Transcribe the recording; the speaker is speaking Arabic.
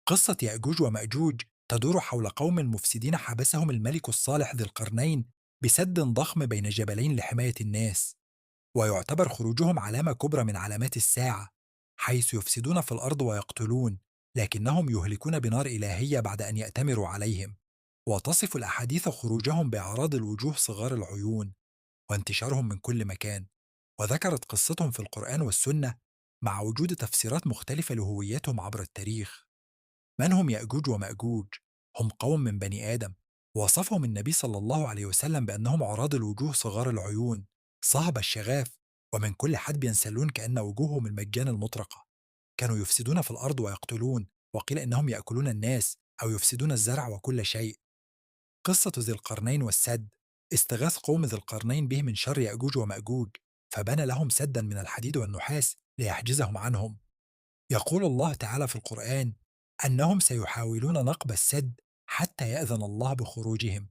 قصة يأجوج ومأجوج تدور حول قوم مفسدين حبسهم الملك الصالح ذي القرنين بسد ضخم بين جبلين لحماية الناس، ويعتبر خروجهم علامة كبرى من علامات الساعة، حيث يفسدون في الأرض ويقتلون، لكنهم يهلكون بنار إلهية بعد أن يأتمروا عليهم. وتصف الأحاديث خروجهم بأعراض الوجوه صغار العيون وانتشارهم من كل مكان، وذكرت قصتهم في القرآن والسنة مع وجود تفسيرات مختلفة لهويتهم عبر التاريخ. من هم يأجوج ومأجوج؟ هم قوم من بني آدم، وصفهم النبي صلى الله عليه وسلم بأنهم عراض الوجوه صغار العيون صهب الشغاف، ومن كل حدب ينسلون كأن وجوههم المجان المطرقة. كانوا يفسدون في الأرض ويقتلون، وقيل إنهم يأكلون الناس أو يفسدون الزرع وكل شيء. قصة ذي القرنين والسد: استغاث قوم ذي القرنين به من شر يأجوج ومأجوج، فبنى لهم سدا من الحديد والنحاس ليحجزهم عنهم. يقول الله تعالى في القرآن أنهم سيحاولون نقب السد حتى يأذن الله بخروجهم،